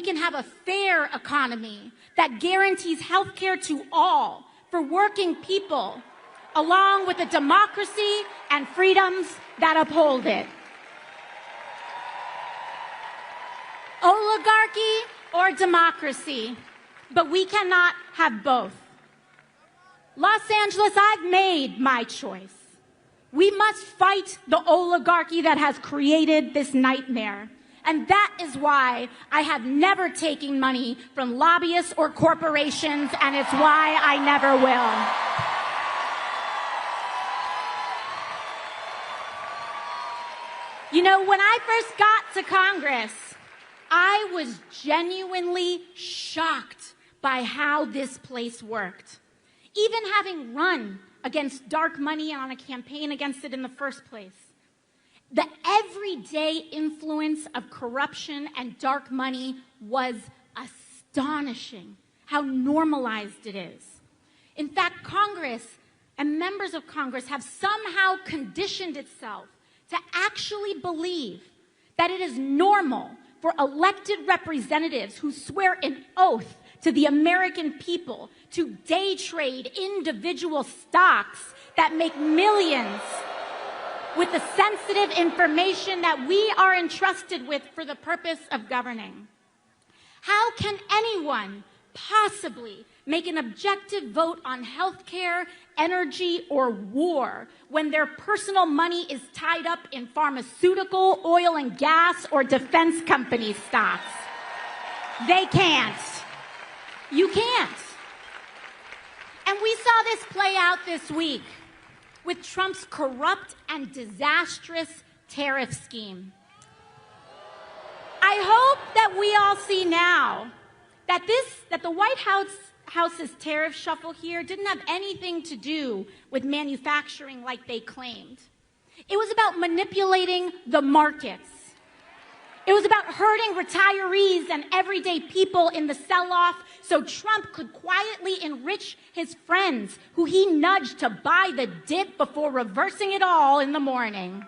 can have a fair economy that guarantees health care to all for working people, along with a democracy and freedoms that uphold it. Oligarchy or democracy, but we cannot have both. Los Angeles, I've made my choice. We must fight the oligarchy that has created this nightmare. And that is why I have never taken money from lobbyists or corporations, and it's why I never will. You know, when I first got to Congress, I was genuinely shocked by how this place worked. Even having run against dark money and on a campaign against it in the first place. The everyday influence of corruption and dark money was astonishing, how normalized it is. In fact, Congress and members of Congress have somehow conditioned itself to actually believe that it is normal for elected representatives who swear an oath to the American people to day trade individual stocks that make millions with the sensitive information that we are entrusted with for the purpose of governing. How can anyone possibly make an objective vote on health care, energy, or war when their personal money is tied up in pharmaceutical, oil and gas, or defense company stocks? They can't. You can't. And we saw this play out this week with Trump's corrupt and disastrous tariff scheme. I hope that we all see now that the White House's tariff shuffle here didn't have anything to do with manufacturing like they claimed. It was about manipulating the markets. It was about hurting retirees and everyday people in the sell-off so Trump could quietly enrich his friends who he nudged to buy the dip before reversing it all in the morning.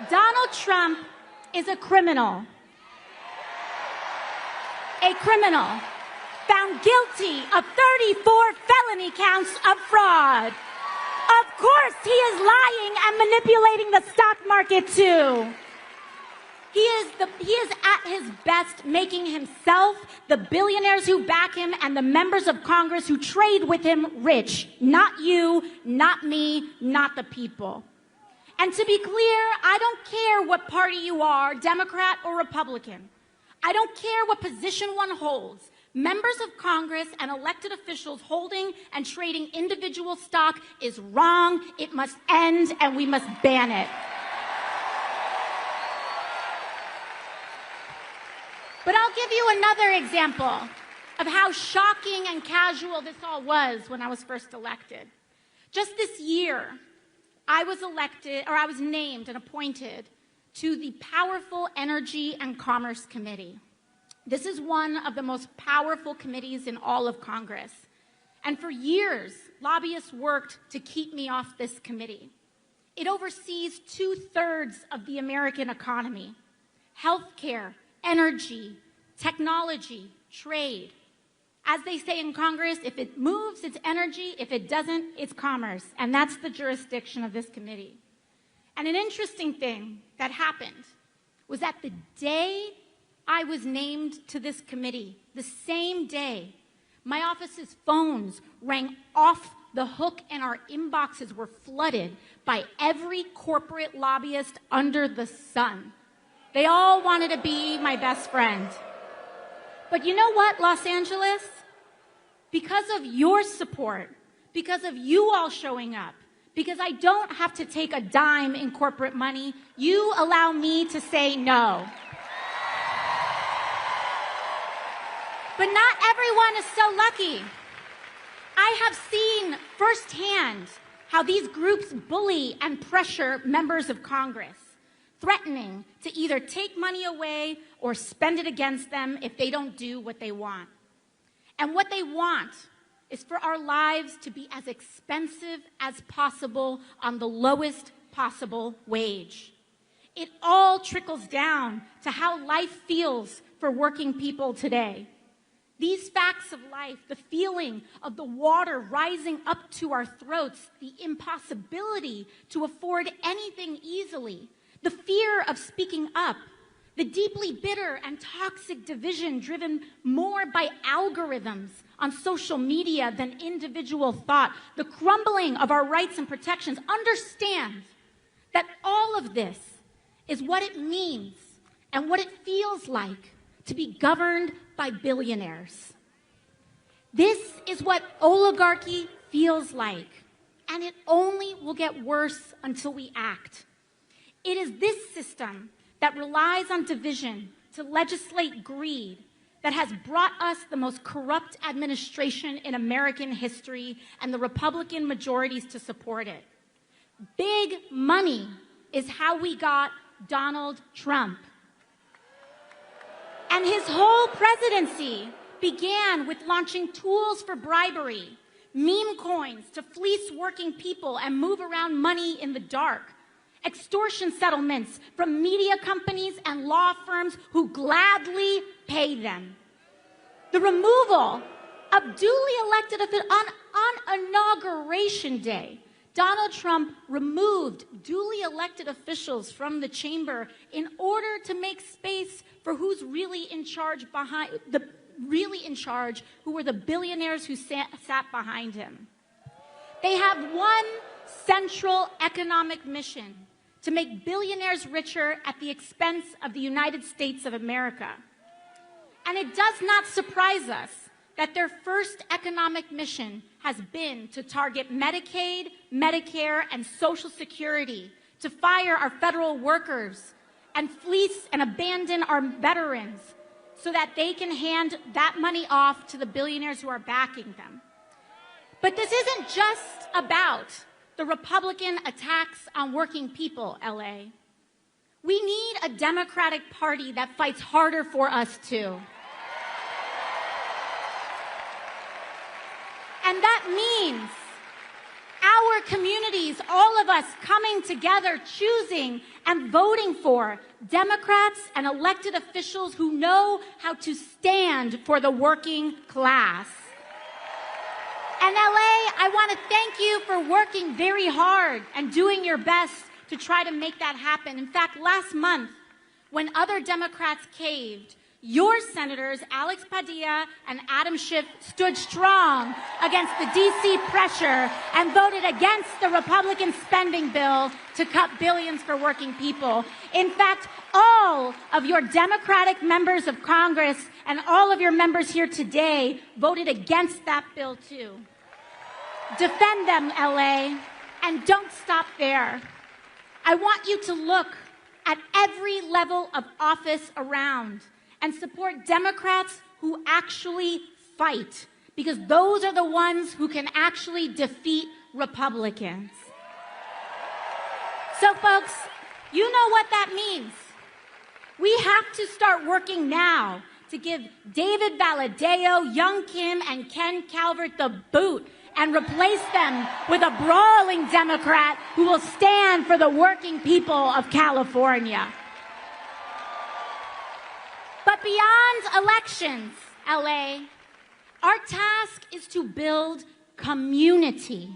Donald Trump is a criminal. A criminal found guilty of 34 felony counts of fraud. Of course, he is lying and manipulating the stock market too. He is at his best making himself, the billionaires who back him, and the members of Congress who trade with him rich. Not you, not me, not the people. And to be clear, I don't care what party you are, Democrat or Republican. I don't care what position one holds. Members of Congress and elected officials holding and trading individual stock is wrong. It must end, and we must ban it. But I'll give you another example of how shocking and casual this all was when I was first elected. Just this year, I was named and appointed to the powerful Energy and Commerce Committee. This is one of the most powerful committees in all of Congress. And for years, lobbyists worked to keep me off this committee. It oversees 2/3 of the American economy: healthcare, energy, technology, trade. As they say in Congress, if it moves, it's energy. If it doesn't, it's commerce. And that's the jurisdiction of this committee. And an interesting thing that happened was that the day I was named to this committee, the same day, my office's phones rang off the hook and our inboxes were flooded by every corporate lobbyist under the sun. They all wanted to be my best friend. But you know what, Los Angeles? Because of your support, because of you all showing up, because I don't have to take a dime in corporate money, you allow me to say no. But not everyone is so lucky. I have seen firsthand how these groups bully and pressure members of Congress, threatening to either take money away or spend it against them if they don't do what they want. And what they want is for our lives to be as expensive as possible on the lowest possible wage. it all trickles down to how life feels for working people today. These facts of life, the feeling of the water rising up to our throats, the impossibility to afford anything easily, the fear of speaking up, the deeply bitter and toxic division driven more by algorithms on social media than individual thought, the crumbling of our rights and protections. Understand that all of this is what it means and what it feels like to be governed by billionaires. This is what oligarchy feels like, and it only will get worse until we act. It is this system that relies on division to legislate greed that has brought us the most corrupt administration in American history and the Republican majorities to support it. Big money is how we got Donald Trump. And his whole presidency began with launching tools for bribery, meme coins to fleece working people and move around money in the dark, extortion settlements from media companies and law firms who gladly pay them. The removal of duly elected officials on Inauguration Day. Donald Trump removed duly elected officials from the chamber in order to make space for who's really in charge who were the billionaires who sat behind him. They have one central economic mission: to make billionaires richer at the expense of the United States of America. And it does not surprise us that their first economic mission has been to target Medicaid, Medicare, and Social Security, to fire our federal workers, and fleece and abandon our veterans so that they can hand that money off to the billionaires who are backing them. But this isn't just about the Republican attacks on working people, LA. We need a Democratic Party that fights harder for us too. And that means our communities, all of us coming together, choosing and voting for Democrats and elected officials who know how to stand for the working class. And LA, I want to thank you for working very hard and doing your best to try to make that happen. In fact, last month, when other Democrats caved, your senators, Alex Padilla and Adam Schiff, stood strong against the DC pressure and voted against the Republican spending bill to cut billions for working people. In fact, all of your Democratic members of Congress and all of your members here today voted against that bill too. Defend them, LA, and don't stop there. I want you to look at every level of office around and support Democrats who actually fight, because those are the ones who can actually defeat Republicans. So folks, you know what that means. We have to start working now to give David Valadao, Young Kim, and Ken Calvert the boot and replace them with a brawling Democrat who will stand for the working people of California. But beyond elections, LA, our task is to build community.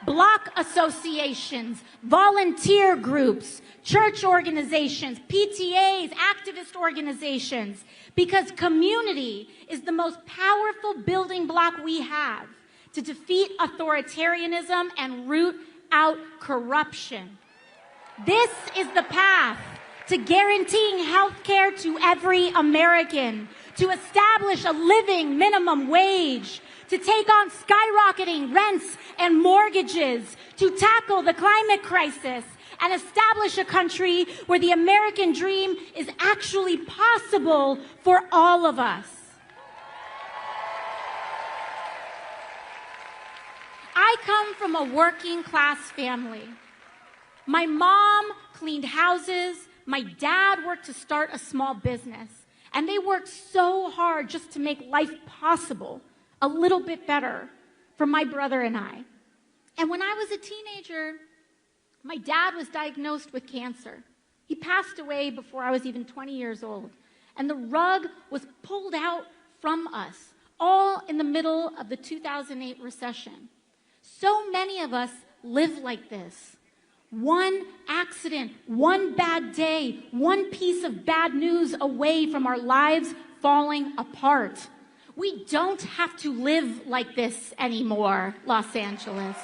Block associations, volunteer groups, church organizations, PTAs, activist organizations, because community is the most powerful building block we have to defeat authoritarianism and root out corruption. This is the path to guaranteeing health care to every American, to establish a living minimum wage, to take on skyrocketing rents and mortgages, to tackle the climate crisis, and establish a country where the American dream is actually possible for all of us. I come from a working class family. My mom cleaned houses. My dad worked to start a small business. And they worked so hard just to make life possible a little bit better for my brother and I. And when I was a teenager, my dad was diagnosed with cancer. He passed away before I was even 20 years old. And the rug was pulled out from us, all in the middle of the 2008 recession. So many of us live like this. One accident, one bad day, one piece of bad news away from our lives falling apart. We don't have to live like this anymore, Los Angeles.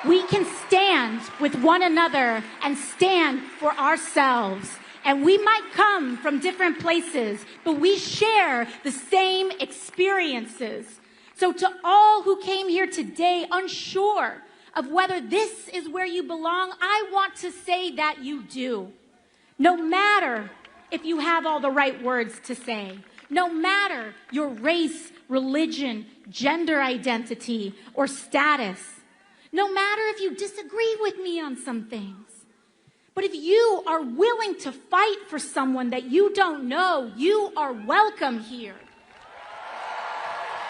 We can stand with one another and stand for ourselves. And we might come from different places, but we share the same experiences. So to all who came here today unsure of whether this is where you belong, I want to say that you do. No matter if you have all the right words to say, no matter your race, religion, gender identity, or status, no matter if you disagree with me on some things, but if you are willing to fight for someone that you don't know, you are welcome here.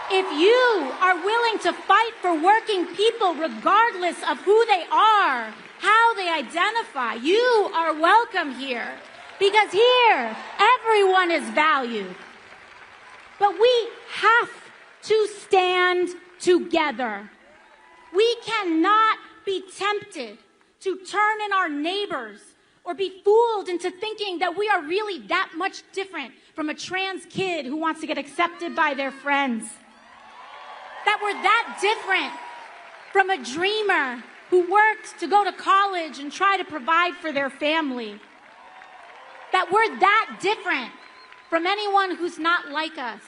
If you are willing to fight for working people regardless of who they are, how they identify, you are welcome here. Because here, everyone is valued. But we have to stand together. We cannot be tempted to turn in our neighbors or be fooled into thinking that we are really that much different from a trans kid who wants to get accepted by their friends. That we're that different from a dreamer who worked to go to college and try to provide for their family. That we're that different from anyone who's not like us.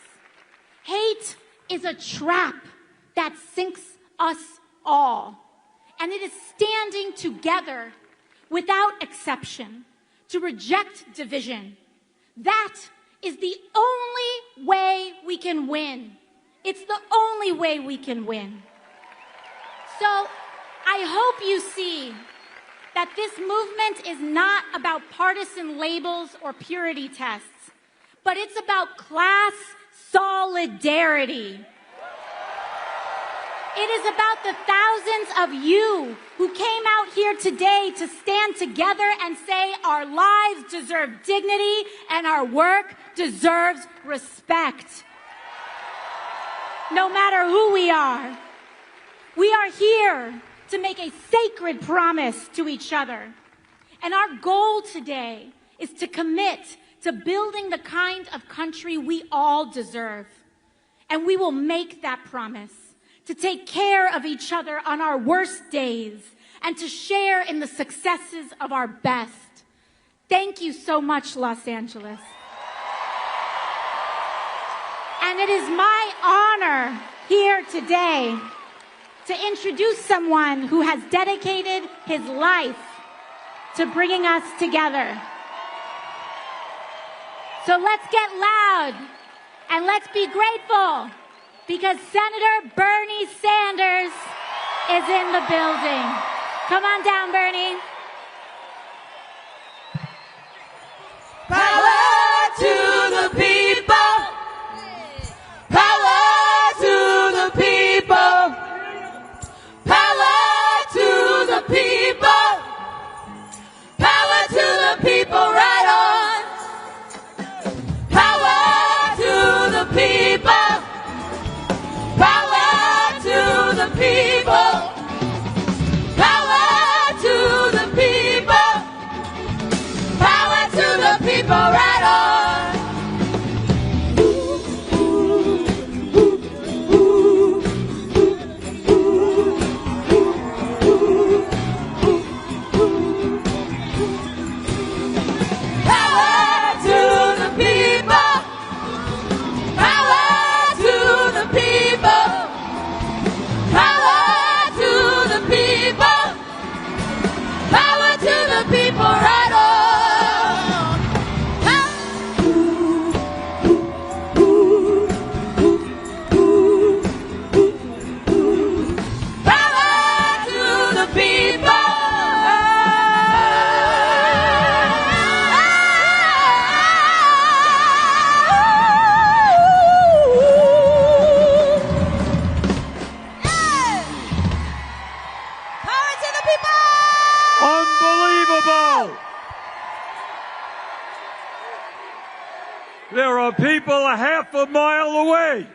Hate is a trap that sinks us all. And it is standing together without exception to reject division. That is the only way we can win. It's the only way we can win. So I hope you see that this movement is not about partisan labels or purity tests, but it's about class solidarity. It is about the thousands of you who came out here today to stand together and say our lives deserve dignity and our work deserves respect. No matter who we are here to make a sacred promise to each other. And our goal today is to commit to building the kind of country we all deserve. And we will make that promise. To take care of each other on our worst days, and to share in the successes of our best. Thank you so much, Los Angeles. And it is my honor here today to introduce someone who has dedicated his life to bringing us together. So let's get loud and let's be grateful, because Senator Bernie Sanders is in the building. Come on down, Bernie. Power to the people. Power to the people. Power to the people. Power to the people, right on. Power to the people. Power to the people. Power to the people. There are people a half a mile away.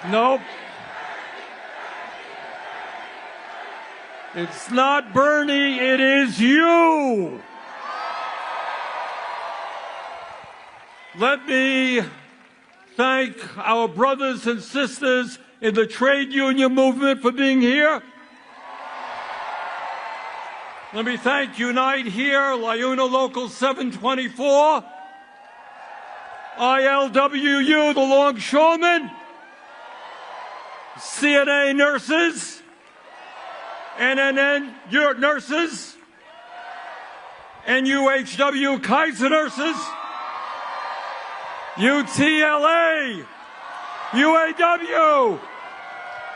Nope. It's not Bernie, it is you. Let me thank our brothers and sisters in the trade union movement for being here. Let me thank Unite Here, Liuna Local 724, ILWU, the Longshoremen, CNA nurses, NNN nurses, NUHW Kaiser nurses, UTLA, UAW,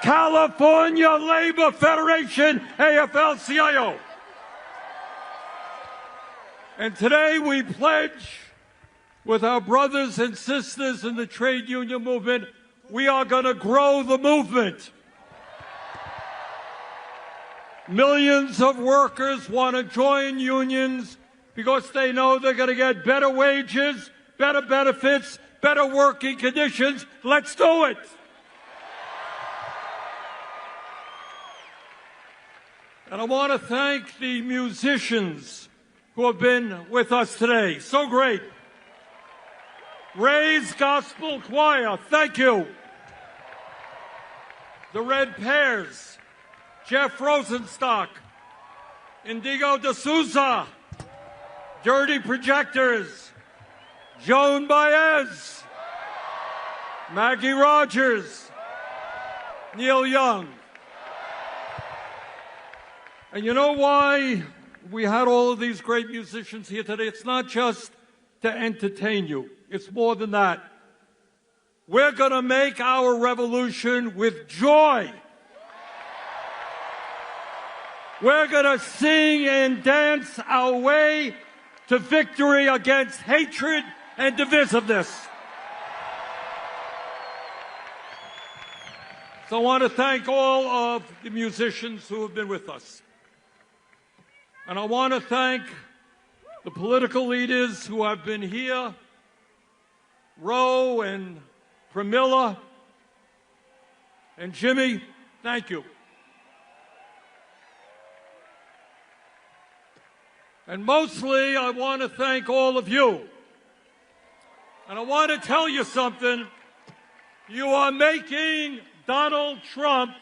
California Labor Federation, AFL-CIO. And today we pledge with our brothers and sisters in the trade union movement, we are going to grow the movement. Millions of workers want to join unions because they know they're going to get better wages, better benefits, better working conditions. Let's do it. And I want to thank the musicians who have been with us today. So great. Ray's Gospel Choir, thank you. The Red Pears, Jeff Rosenstock, Indigo D'Souza, Dirty Projectors, Joan Baez, Maggie Rogers, Neil Young. And you know why we had all of these great musicians here today? It's not just to entertain you. It's more than that. We're going to make our revolution with joy. We're going to sing and dance our way to victory against hatred and divisiveness. So I want to thank all of the musicians who have been with us. And I want to thank the political leaders who have been here, Roe and Pramila and Jimmy, thank you. And mostly, I want to thank all of you. And I want to tell you something. You are making Donald Trump.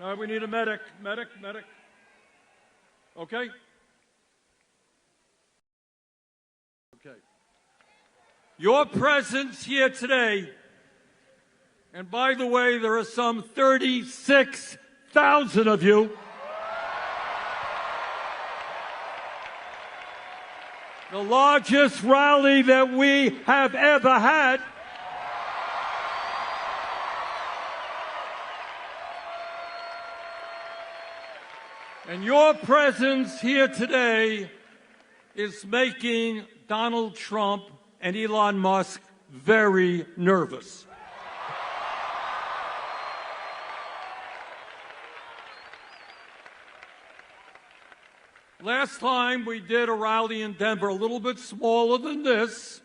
All right, we need a medic. Medic. Okay? Okay. Your presence here today, and by the way, there are some 36,000 of you. The largest rally that we have ever had. And your presence here today is making Donald Trump and Elon Musk very nervous. Last time we did a rally in Denver, a little bit smaller than this.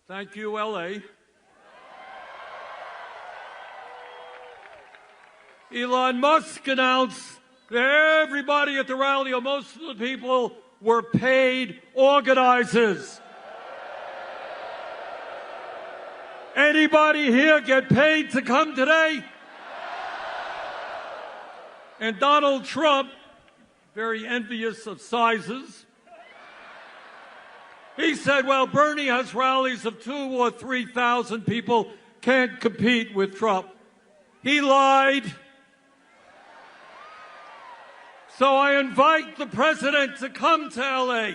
Thank you, LA. Elon Musk announced that everybody at the rally, or most of the people, were paid organizers. Anybody here get paid to come today? And Donald Trump, very envious of sizes, he said, well, Bernie has rallies of 2,000 or 3,000 people, can't compete with Trump. He lied. So I invite the president to come to LA.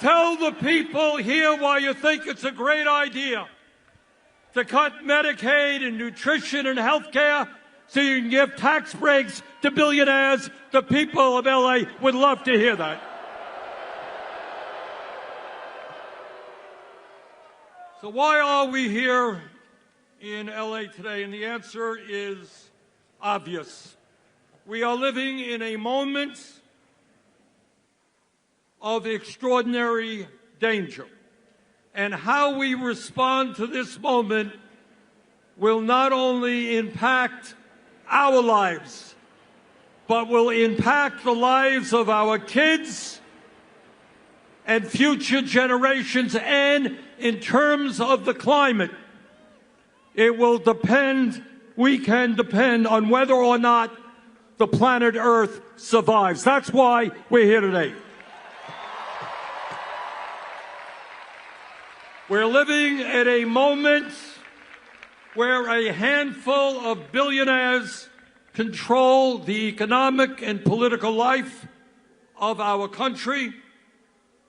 Tell the people here why you think it's a great idea to cut Medicaid and nutrition and health care so you can give tax breaks to billionaires. The people of LA would love to hear that. So why are we here in LA today? And the answer is obvious. We are living in a moment of extraordinary danger. And how we respond to this moment will not only impact our lives, but will impact the lives of our kids and future generations. And in terms of the climate, it will depend, we can depend on whether or not the planet Earth survives. That's why we're here today. We're living at a moment where a handful of billionaires control the economic and political life of our country.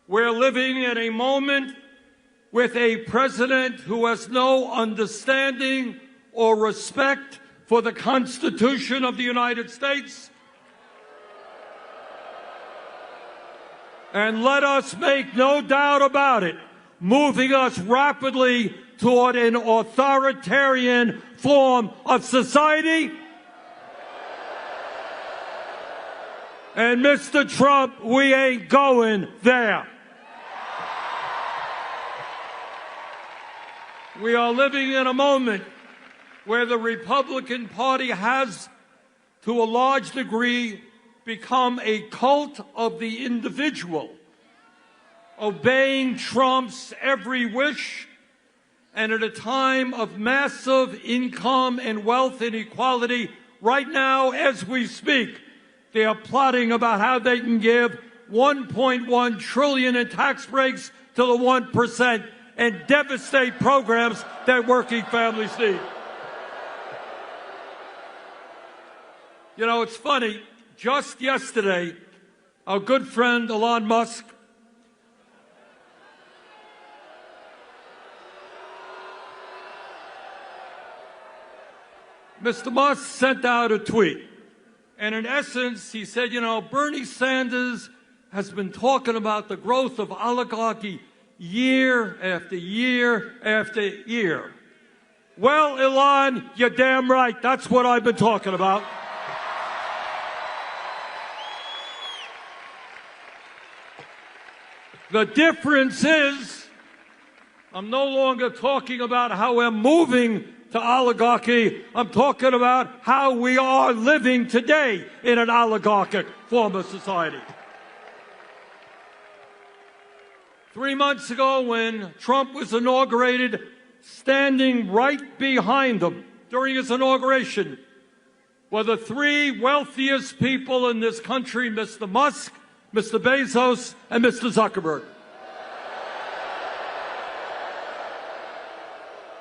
We're living in a moment with a president who has no understanding or respect for the Constitution of the United States. And let us make no doubt about it, moving us rapidly toward an authoritarian form of society. And Mr. Trump, we ain't going there. We are living in a moment where the Republican Party has, to a large degree, become a cult of the individual, obeying Trump's every wish, and at a time of massive income and wealth inequality, right now as we speak, they are plotting about how they can give $1.1 trillion in tax breaks to the 1% and devastate programs that working families need. You know, it's funny, just yesterday, our good friend Elon Musk Mr. Musk sent out a tweet, and in essence, he said, you know, Bernie Sanders has been talking about the growth of oligarchy year after year after year. Well, Elon, you're damn right. That's what I've been talking about. The difference is, I'm no longer talking about how we're moving to oligarchy. I'm talking about how we are living today in an oligarchic form of society. 3 months ago, when Trump was inaugurated, standing right behind him during his inauguration were the three wealthiest people in this country, Mr. Musk, Mr. Bezos, and Mr. Zuckerberg.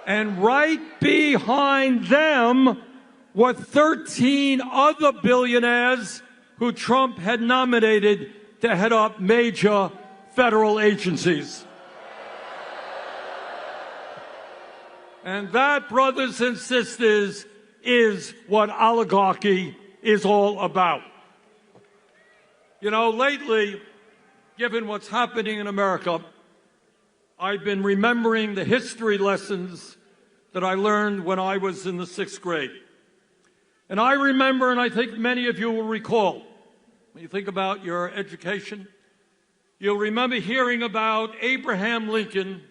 And right behind them were 13 other billionaires who Trump had nominated to head up major federal agencies. And that, brothers and sisters, is what oligarchy is all about. You know, lately, given what's happening in America, I've been remembering the history lessons that I learned when I was in the 6th grade. And I remember, and I think many of you will recall, when you think about your education, you'll remember hearing about Abraham Lincoln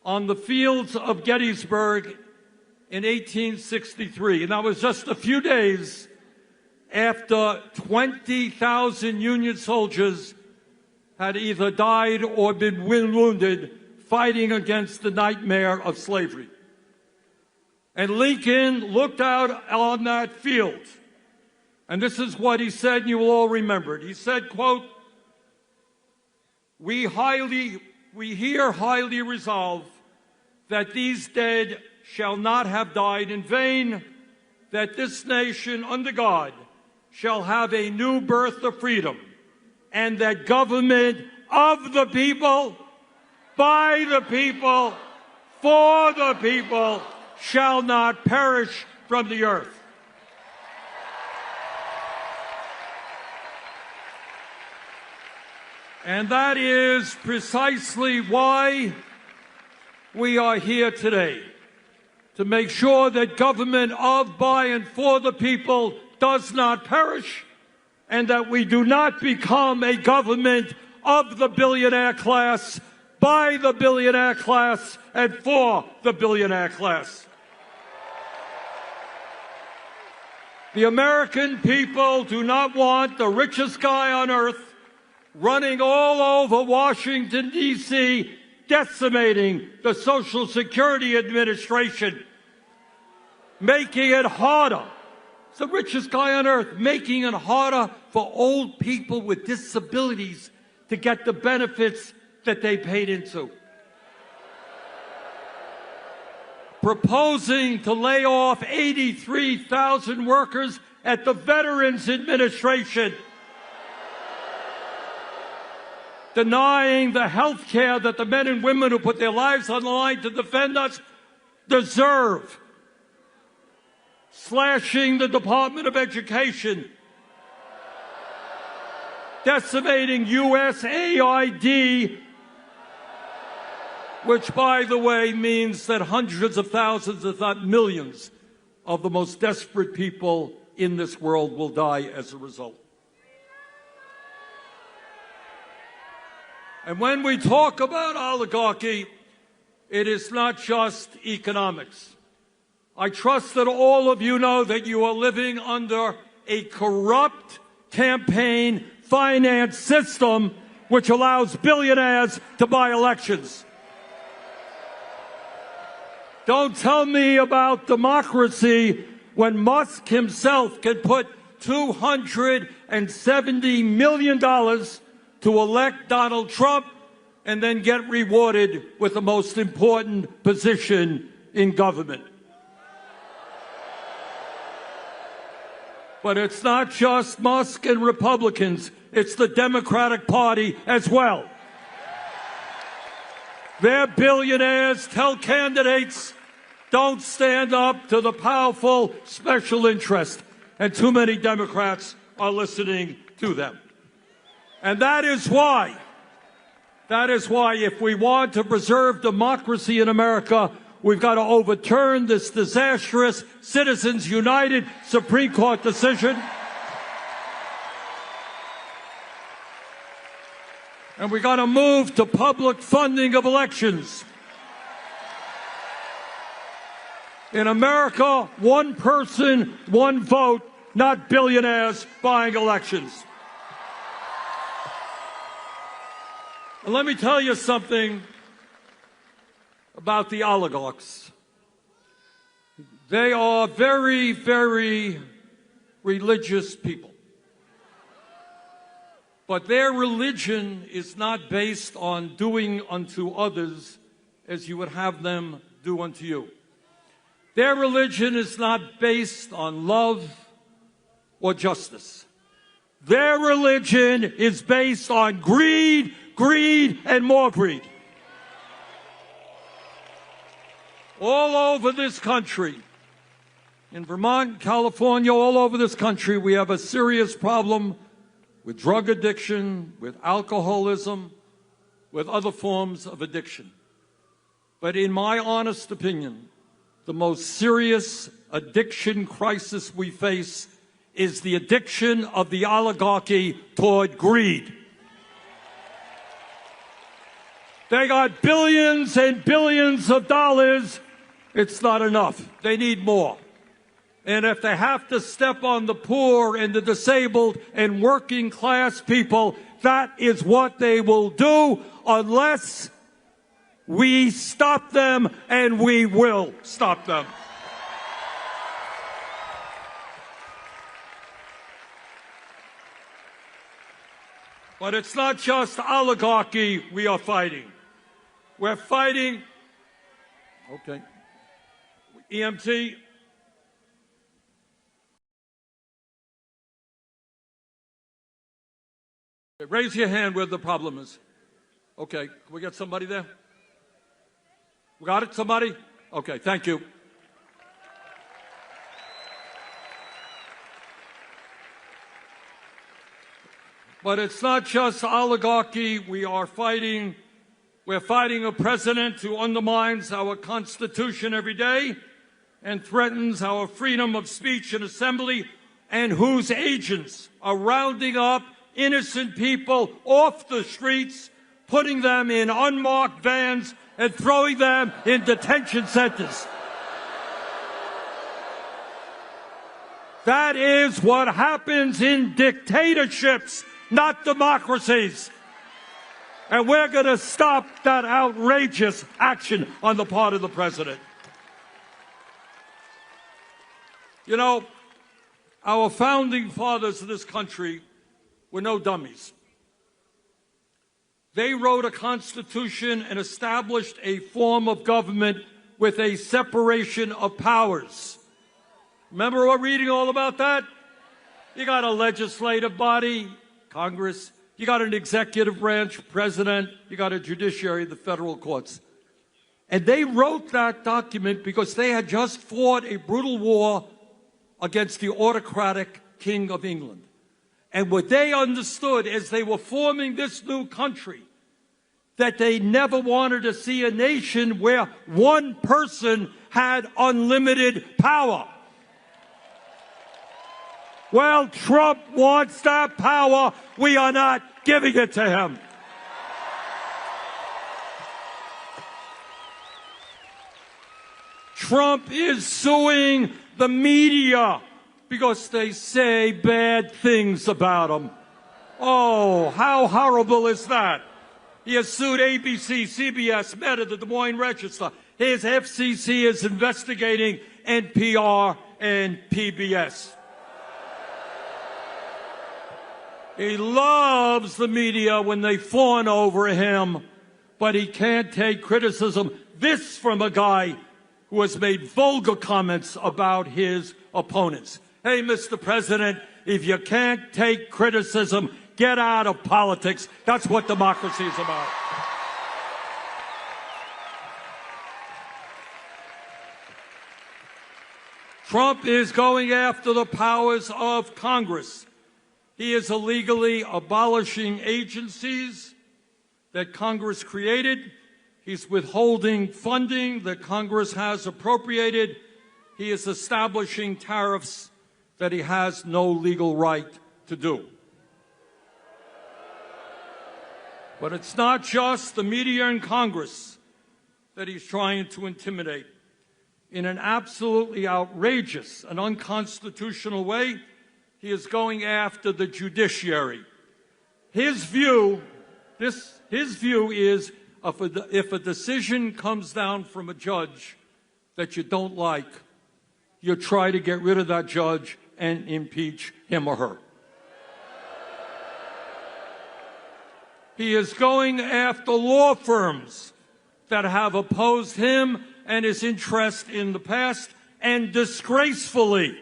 on the fields of Gettysburg in 1863. And that was just a few days after 20,000 Union soldiers had either died or been wounded fighting against the nightmare of slavery. And Lincoln looked out on that field, and this is what he said, and you will all remember it. He said, quote, we here highly resolve that these dead shall not have died in vain, that this nation under God shall have a new birth of freedom, and that government of the people, by the people, for the people, shall not perish from the earth. And that is precisely why we are here today to make sure that government of, by, and for the people does not perish, and that we do not become a government of the billionaire class, by the billionaire class, and for the billionaire class. The American people do not want the richest guy on earth running all over Washington, D.C., decimating the Social Security Administration, making it harder. It's the richest guy on earth, making it harder for old people with disabilities to get the benefits that they paid into. Proposing to lay off 83,000 workers at the Veterans Administration. Denying the health care that the men and women who put their lives on the line to defend us deserve. Slashing the Department of Education. Decimating USAID, which, by the way, means that hundreds of thousands, if not millions, of the most desperate people in this world will die as a result. And when we talk about oligarchy, it is not just economics. I trust that all of you know that you are living under a corrupt campaign finance system which allows billionaires to buy elections. Don't tell me about democracy when Musk himself can put $270 million to elect Donald Trump and then get rewarded with the most important position in government. But it's not just Musk and Republicans, it's the Democratic Party as well. Their billionaires tell candidates, don't stand up to the powerful special interest, and too many Democrats are listening to them. And that is why if we want to preserve democracy in America, we've got to overturn this disastrous Citizens United Supreme Court decision. And we've got to move to public funding of elections. In America, one person, one vote, not billionaires buying elections. And let me tell you something about the oligarchs. They are very, very religious people. But their religion is not based on doing unto others as you would have them do unto you. Their religion is not based on love or justice. Their religion is based on greed, greed, and more greed. All over this country, in Vermont, California, all over this country, we have a serious problem with drug addiction, with alcoholism, with other forms of addiction. But in my honest opinion, the most serious addiction crisis we face is the addiction of the oligarchy toward greed. They got billions and billions of dollars. It's not enough. They need more. And if they have to step on the poor and the disabled and working class people, that is what they will do unless we stop them, and we will stop them. But it's not just oligarchy we are fighting. We're fighting, okay, EMT. Raise your hand where the problem is. Okay, can we get somebody there? We got it, somebody? Okay, thank you. But it's not just oligarchy we are fighting We're fighting a president who undermines our Constitution every day and threatens our freedom of speech and assembly, and whose agents are rounding up innocent people off the streets, putting them in unmarked vans, and throwing them in detention centers. That is what happens in dictatorships, not democracies. And we're going to stop that outrageous action on the part of the president. You know, our founding fathers of this country were no dummies. They wrote a constitution and established a form of government with a separation of powers. Remember we're reading all about that? You got a legislative body, Congress. You got an executive branch, president. You got a judiciary, the federal courts. And they wrote that document because they had just fought a brutal war against the autocratic King of England. And what they understood as they were forming this new country, that they never wanted to see a nation where one person had unlimited power. Well, Trump wants that power. We are not giving it to him. Trump is suing the media because they say bad things about him. Oh, how horrible is that? He has sued ABC, CBS, Meta, the Des Moines Register. His FCC is investigating NPR and PBS. He loves the media when they fawn over him, but he can't take criticism. This from a guy who has made vulgar comments about his opponents. Hey, Mr. President, if you can't take criticism, get out of politics. That's what democracy is about. Trump is going after the powers of Congress. He is illegally abolishing agencies that Congress created. He's withholding funding that Congress has appropriated. He is establishing tariffs that he has no legal right to do. But it's not just the media and Congress that he's trying to intimidate. In an absolutely outrageous and unconstitutional way, he is going after the judiciary. His view is if a decision comes down from a judge that you don't like, you try to get rid of that judge and impeach him or her. He is going after law firms that have opposed him and his interest in the past, and disgracefully,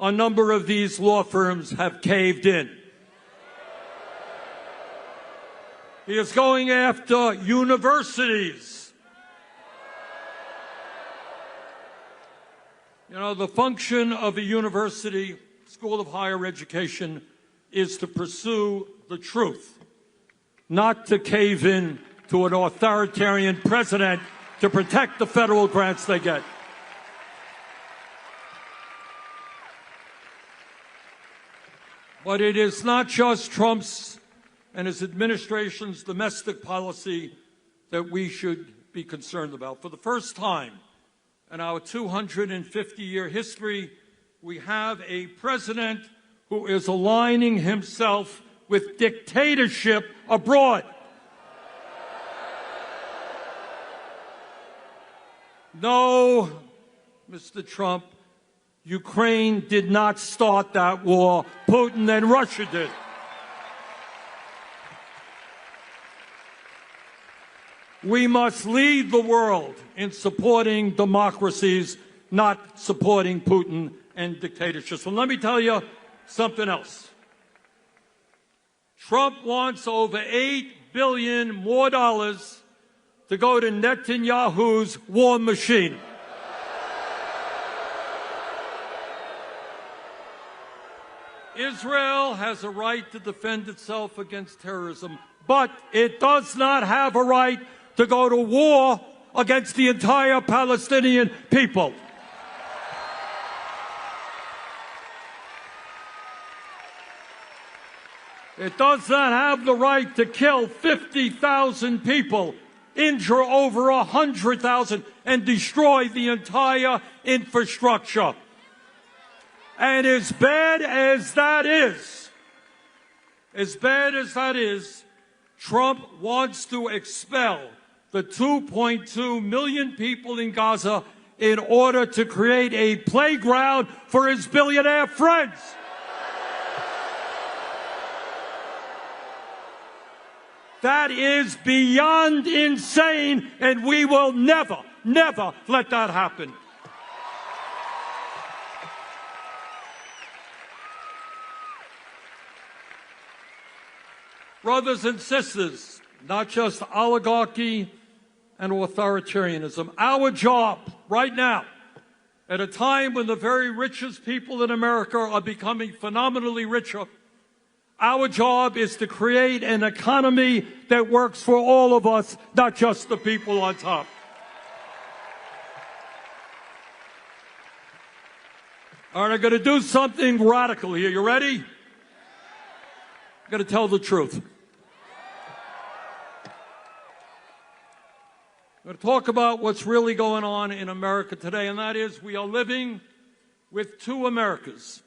a number of these law firms have caved in. He is going after universities. You know, the function of a university, school of higher education, is to pursue the truth, not to cave in to an authoritarian president to protect the federal grants they get. But it is not just Trump's and his administration's domestic policy that we should be concerned about. For the first time in our 250-year history, we have a president who is aligning himself with dictatorship abroad. No, Mr. Trump, Ukraine did not start that war. Putin and Russia did. We must lead the world in supporting democracies, not supporting Putin and dictatorships. So let me tell you something else. Trump wants over $8 billion more dollars to go to Netanyahu's war machine. Israel has a right to defend itself against terrorism, but it does not have a right to go to war against the entire Palestinian people. It does not have the right to kill 50,000 people, injure over 100,000, and destroy the entire infrastructure. And as bad as that is, Trump wants to expel the 2.2 million people in Gaza in order to create a playground for his billionaire friends. That is beyond insane, and we will never, never let that happen. Brothers and sisters, not just oligarchy and authoritarianism. Our job right now, at a time when the very richest people in America are becoming phenomenally richer, our job is to create an economy that works for all of us, not just the people on top. All right, I'm going to do something radical here. You ready? I'm going to tell the truth. I'm going to talk about what's really going on in America today, and that is we are living with two Americas.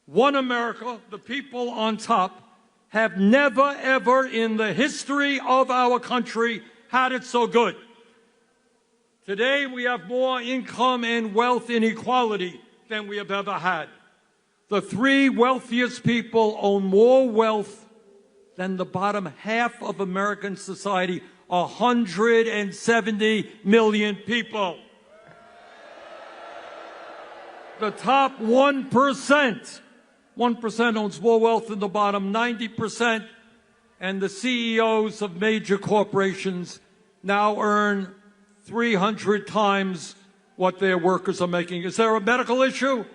One America, the people on top, have never, ever in the history of our country had it so good. Today, we have more income and wealth inequality than we have ever had. The three wealthiest people own more wealth than the bottom half of American society, 170 million people. The top 1%. 1% owns more wealth than the bottom 90%, and the CEOs of major corporations now earn 300 times what their workers are making. Is there a medical issue?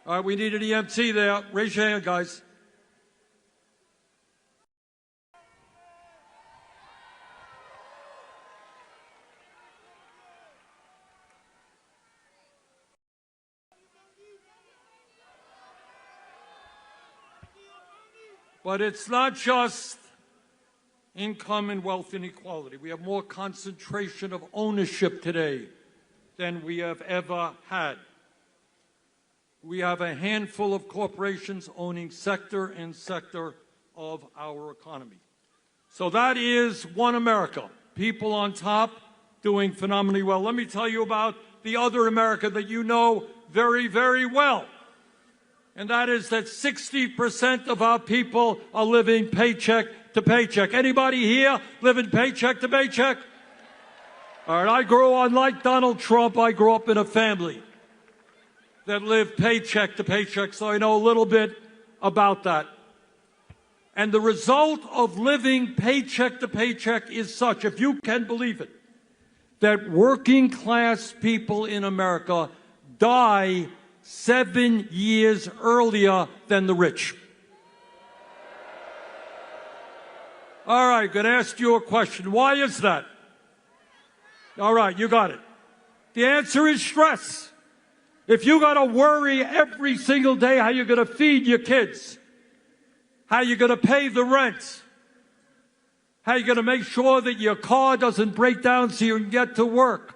All right, we need an EMT there. Raise your hand, guys. But it's not just income and wealth inequality. We have more concentration of ownership today than we have ever had. We have a handful of corporations owning sector and sector of our economy. So that is one America. People on top doing phenomenally well. Let me tell you about the other America that you know very, very well. And that is that 60% of our people are living paycheck to paycheck. Anybody here living paycheck to paycheck? All right, unlike Donald Trump, I grew up in a family that lived paycheck to paycheck, so I know a little bit about that. And the result of living paycheck to paycheck is such, if you can believe it, that working class people in America die 7 years earlier than the rich. All right, going to ask you a question. Why is that? All right, you got it. The answer is stress. If you got to worry every single day how you're going to feed your kids, how you're going to pay the rent, how you're going to make sure that your car doesn't break down so you can get to work,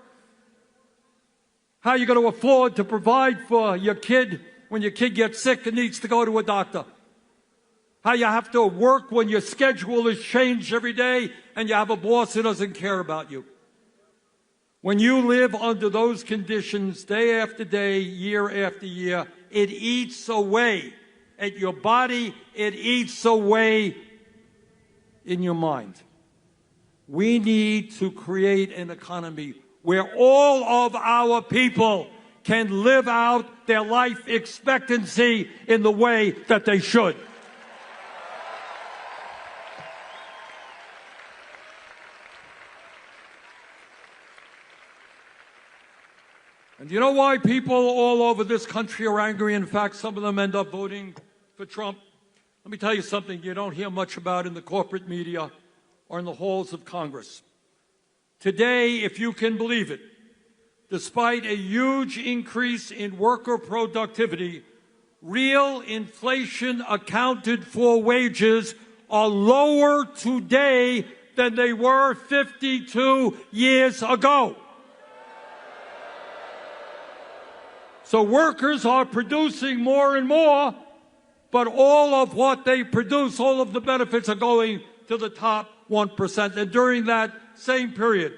how you're going to afford to provide for your kid when your kid gets sick and needs to go to a doctor, how you have to work when your schedule is changed every day and you have a boss who doesn't care about you. When you live under those conditions day after day, year after year, it eats away at your body, it eats away in your mind. We need to create an economy where all of our people can live out their life expectancy in the way that they should. And you know why people all over this country are angry? In fact, some of them end up voting for Trump. Let me tell you something you don't hear much about in the corporate media or in the halls of Congress. Today, if you can believe it, despite a huge increase in worker productivity, real inflation accounted for wages are lower today than they were 52 years ago. So workers are producing more and more, but all of what they produce, all of the benefits are going to the top 1%. And during that same period,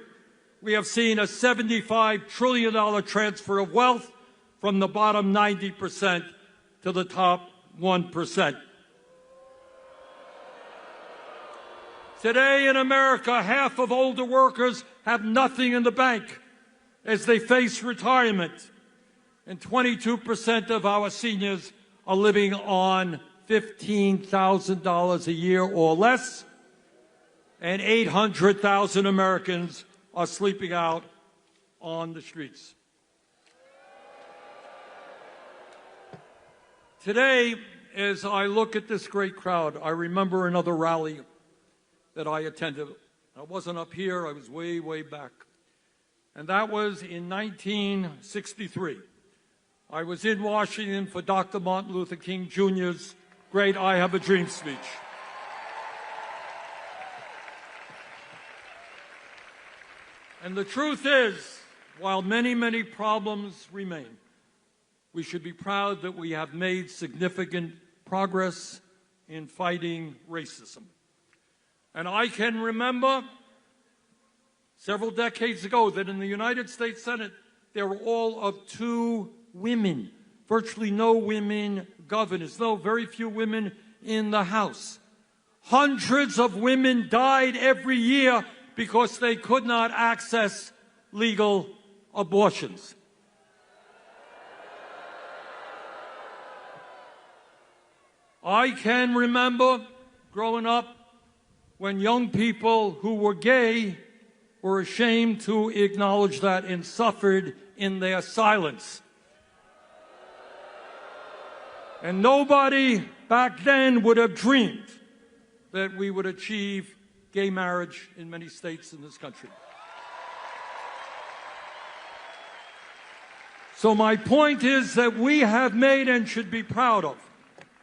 we have seen a $75 trillion transfer of wealth from the bottom 90% to the top 1%. Today in America, half of older workers have nothing in the bank as they face retirement. And 22% of our seniors are living on $15,000 a year or less. And 800,000 Americans are sleeping out on the streets. Today, as I look at this great crowd, I remember another rally that I attended. I wasn't up here, I was way, way back. And that was in 1963. I was in Washington for Dr. Martin Luther King Jr.'s great I Have a Dream speech. And the truth is, while many, many problems remain, we should be proud that we have made significant progress in fighting racism. And I can remember several decades ago that in the United States Senate, there were all of 2 women, virtually no women governors, no, very few women in the House. Hundreds of women died every year because they could not access legal abortions. I can remember growing up when young people who were gay were ashamed to acknowledge that and suffered in their silence. And nobody back then would have dreamed that we would achieve gay marriage in many states in this country. So my point is that we have made and should be proud of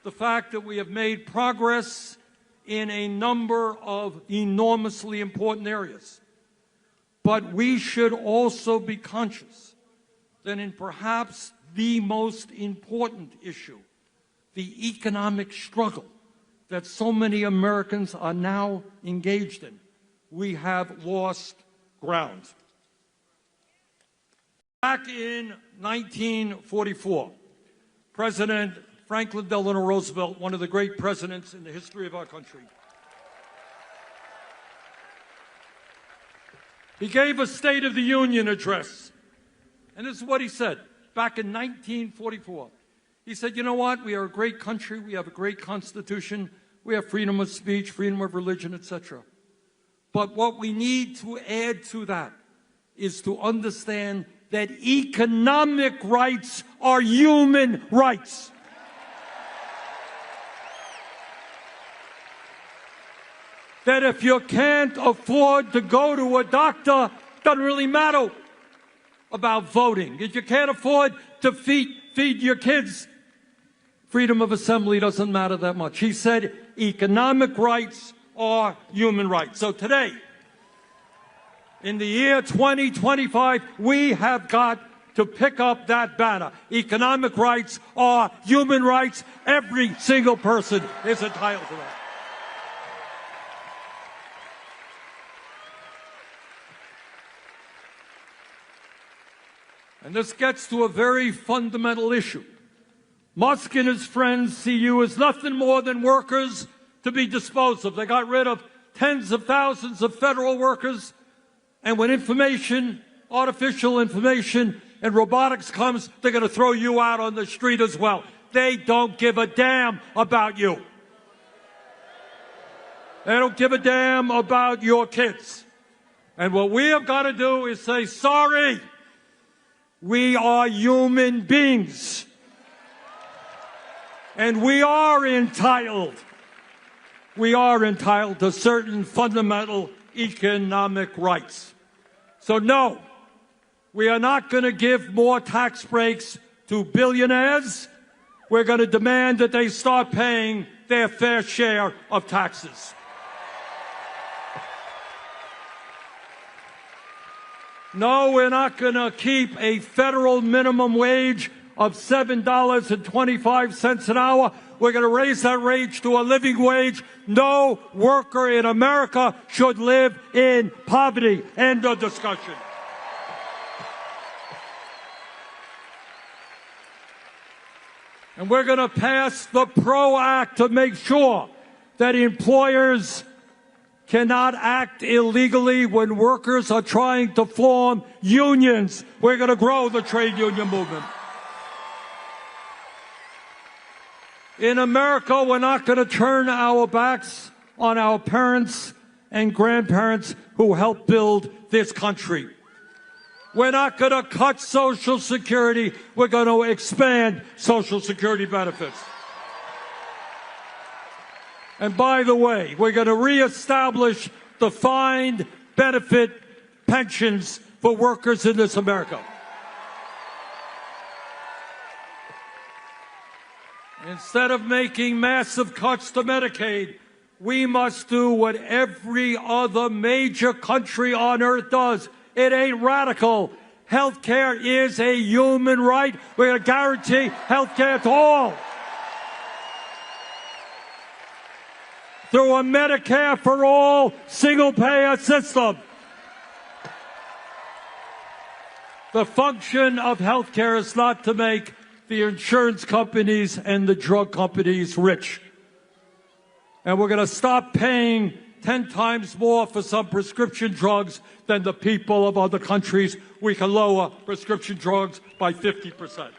the fact that we have made progress in a number of enormously important areas. But we should also be conscious that in perhaps the most important issue, the economic struggle that so many Americans are now engaged in, we have lost ground. Back in 1944, President Franklin Delano Roosevelt, one of the great presidents in the history of our country, he gave a State of the Union address. And this is what he said back in 1944. He said, you know what? We are a great country. We have a great Constitution. We have freedom of speech, freedom of religion, etc. But what we need to add to that is to understand that economic rights are human rights. That if you can't afford to go to a doctor, doesn't really matter about voting. If you can't afford to feed your kids, freedom of assembly doesn't matter that much. He said economic rights are human rights. So today, in the year 2025, we have got to pick up that banner. Economic rights are human rights. Every single person is entitled to that. And this gets to a very fundamental issue. Musk and his friends see you as nothing more than workers to be disposed of. They got rid of tens of thousands of federal workers, and when information, artificial information, and robotics comes, they're going to throw you out on the street as well. They don't give a damn about you. They don't give a damn about your kids. And what we have got to do is say, sorry, we are human beings. And we are entitled we are entitled to certain fundamental economic rights. So no, we are not going to give more tax breaks to billionaires. We're going to demand that they start paying their fair share of taxes. No, we're not going to keep a federal minimum wage of $7.25 an hour. We're going to raise that wage to a living wage. No worker in America should live in poverty. End of discussion. And we're going to pass the PRO Act to make sure that employers cannot act illegally when workers are trying to form unions. We're going to grow the trade union movement. In America, we're not going to turn our backs on our parents and grandparents who helped build this country. We're not going to cut Social Security. We're going to expand Social Security benefits. And by the way, we're going to reestablish defined benefit pensions for workers in this America. Instead of making massive cuts to Medicaid, we must do what every other major country on earth does. It ain't radical. Health care is a human right. We're going to guarantee health care to all. Through a Medicare for all single-payer system. The function of health care is not to make the insurance companies and the drug companies rich. And we're going to stop paying 10 times more for some prescription drugs than the people of other countries. We can lower prescription drugs by 50%.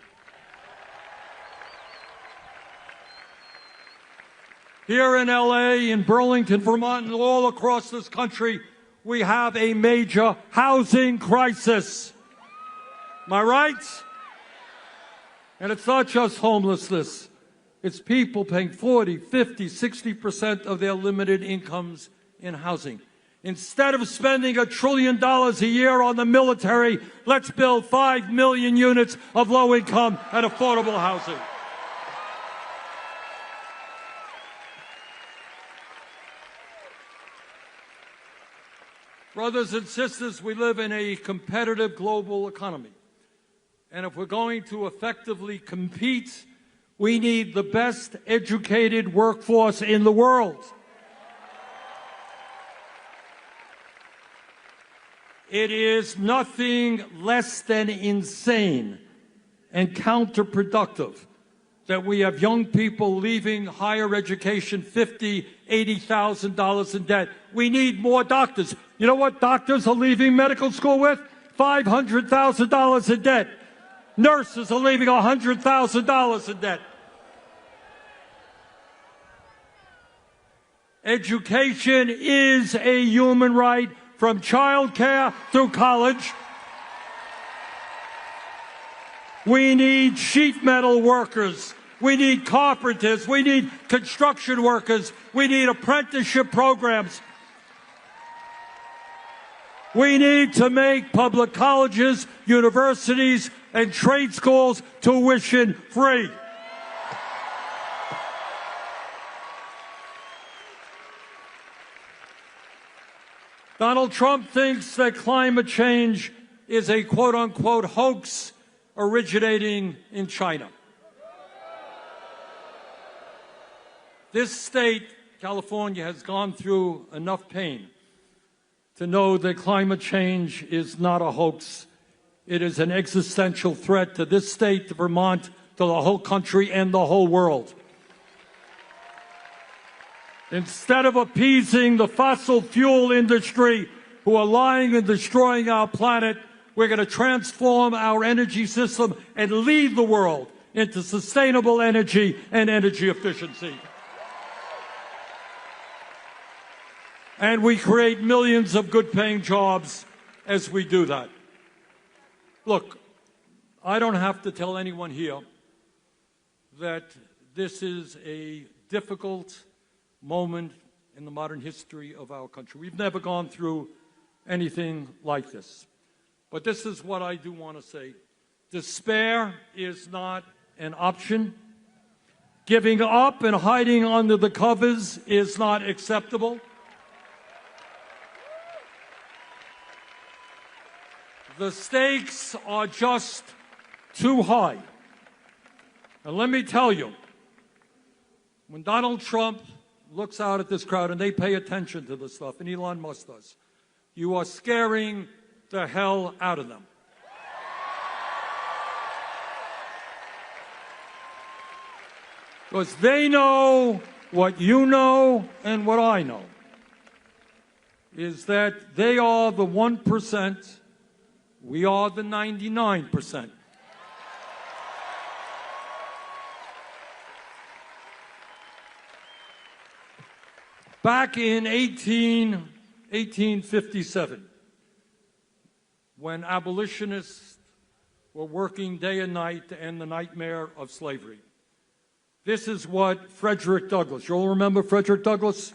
Here in LA, in Burlington, Vermont, and all across this country, we have a major housing crisis. Am I right? And it's not just homelessness. It's people paying 40, 50, 60% of their limited incomes in housing. Instead of spending $1 trillion a year on the military, let's build 5 million units of low-income and affordable housing. Brothers and sisters, we live in a competitive global economy. And if we're going to effectively compete, we need the best educated workforce in the world. It is nothing less than insane and counterproductive that we have young people leaving higher education $50,000, $80,000 in debt. We need more doctors. You know what doctors are leaving medical school with? $500,000 in debt. Nurses are leaving $100,000 in debt. Education is a human right, from child care through college. We need sheet metal workers. We need carpenters. We need construction workers. We need apprenticeship programs. We need to make public colleges, universities, and trade schools tuition free. Donald Trump thinks that climate change is a quote-unquote hoax originating in China. This state, California, has gone through enough pain to know that climate change is not a hoax. It is an existential threat to this state, to Vermont, to the whole country, and the whole world. Instead of appeasing the fossil fuel industry, who are lying and destroying our planet, we're going to transform our energy system and lead the world into sustainable energy and energy efficiency. And we create millions of good-paying jobs as we do that. Look, I don't have to tell anyone here that this is a difficult moment in the modern history of our country. We've never gone through anything like this. But this is what I do want to say. Despair is not an option. Giving up and hiding under the covers is not acceptable. The stakes are just too high. And let me tell you, when Donald Trump looks out at this crowd and they pay attention to this stuff, and Elon Musk does, you are scaring the hell out of them. Because they know what you know and what I know, is that they are the 1%, we are the 99%. Back in 1857, when abolitionists were working day and night to end the nightmare of slavery, this is what Frederick Douglass, you all remember Frederick Douglass?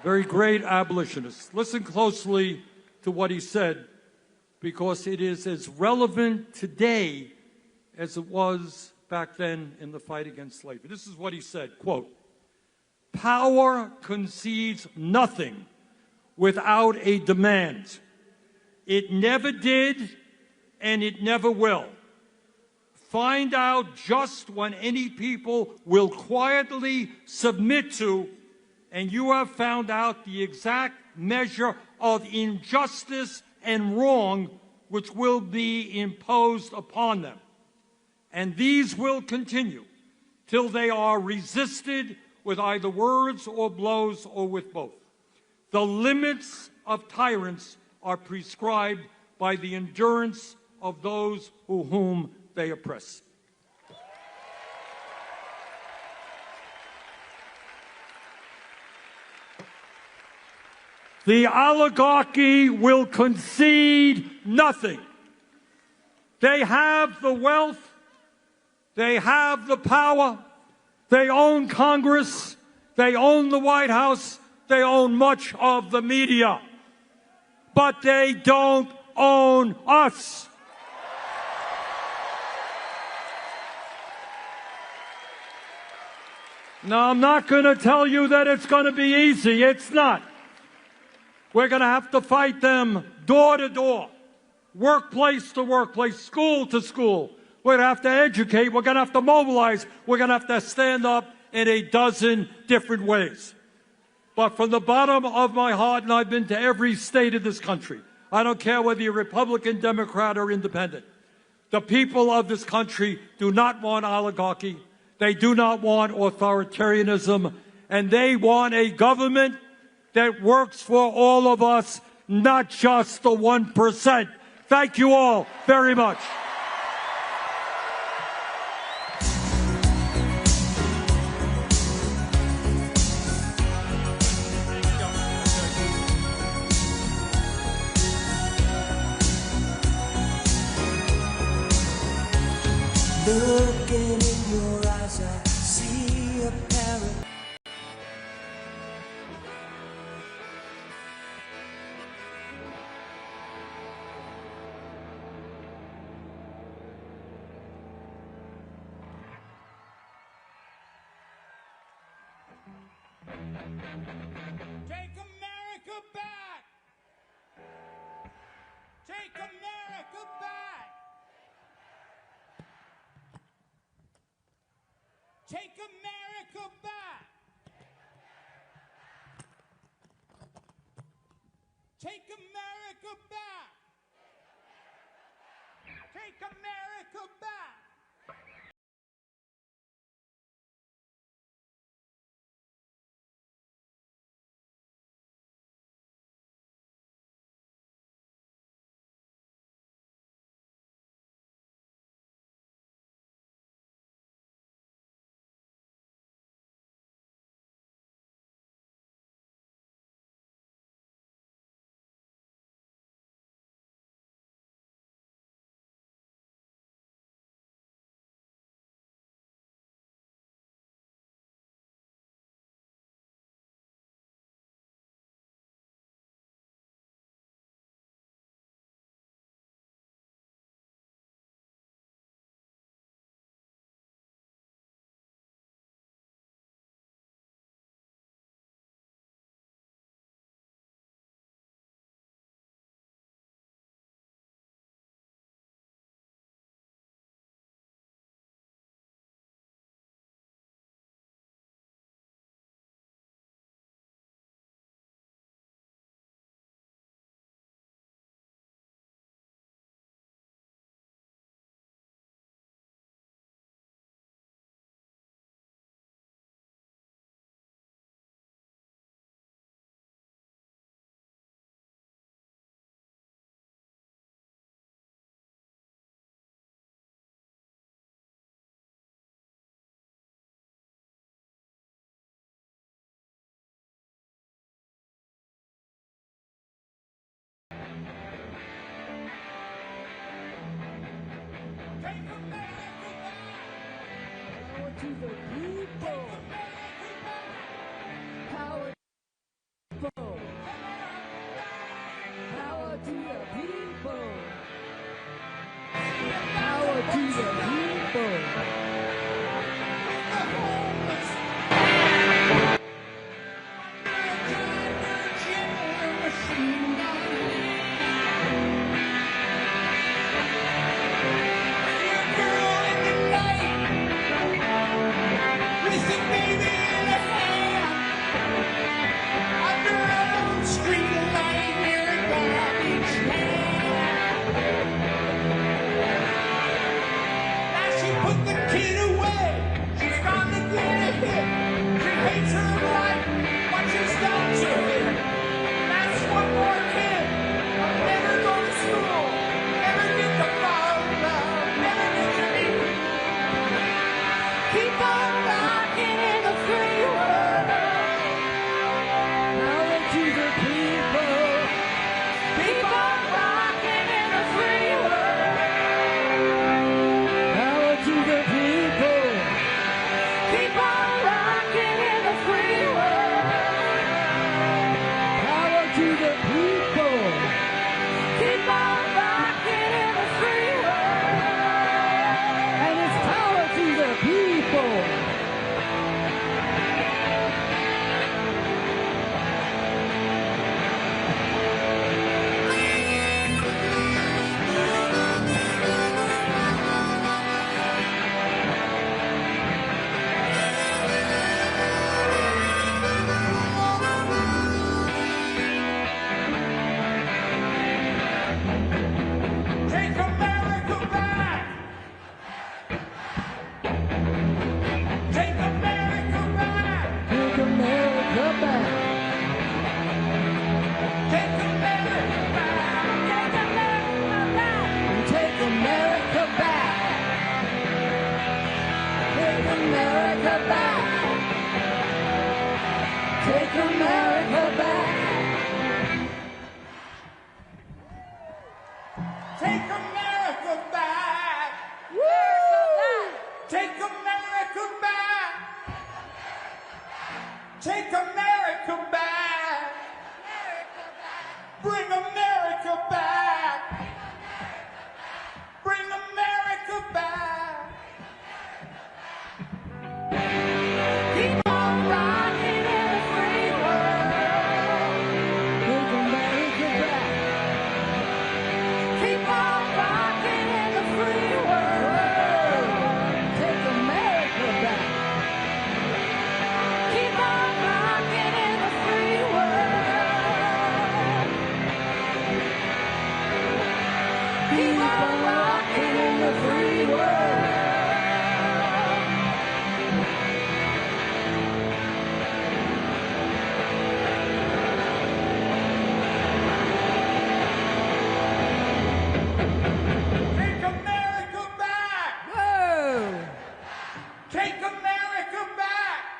Very great abolitionist. Listen closely to what he said, because it is as relevant today as it was back then in the fight against slavery. This is what he said, quote, "Power concedes nothing without a demand. It never did, and it never will. Find out just when any people will quietly submit to, and you have found out the exact measure of injustice and wrong which will be imposed upon them. And these will continue till they are resisted with either words or blows or with both. The limits of tyrants are prescribed by the endurance of those whom they oppress." The oligarchy will concede nothing. They have the wealth, they have the power, they own Congress, they own the White House, they own much of the media, but they don't own us. Now, I'm not going to tell you that it's going to be easy. It's not. We're going to have to fight them door to door, workplace to workplace, school to school. We're going to have to educate. We're going to have to mobilize. We're going to have to stand up in a dozen different ways. But from the bottom of my heart, and I've been to every state of this country, I don't care whether you're Republican, Democrat, or Independent, the people of this country do not want oligarchy. They do not want authoritarianism. And they want a government that works for all of us, not just the 1%. Thank you all very much. Looking in your eyes, I see a parrot. Take America back! Take America back! Take America back! Take America back! Take America back! to the people. Power to the people. Power to the people. Power to the people.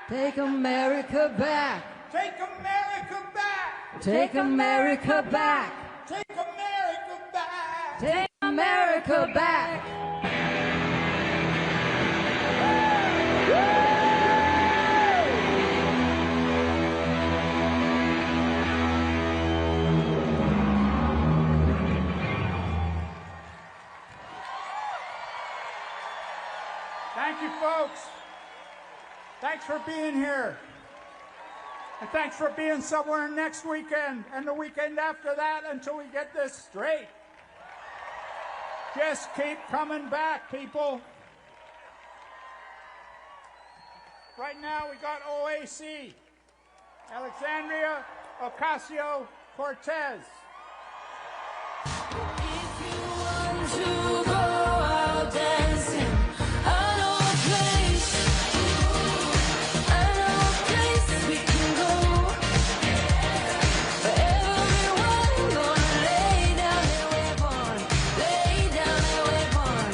Take America back. Take America back. Take America back. Take America back. Take America back. Thank you, folks. Thanks for being here. And thanks for being somewhere next weekend and the weekend after that until we get this straight. Just keep coming back, people. Right now we got OAC, Alexandria, Ocasio-Cortez. If you want to go out dancing, I know a place. I know a place we can go. Where everyone gonna lay down their weapon, lay down their weapon.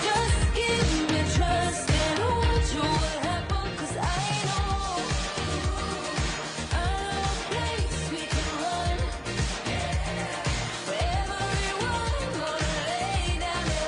Just give me trust and watch what happens, 'cause I know a place we can run. Where everyone gonna lay down their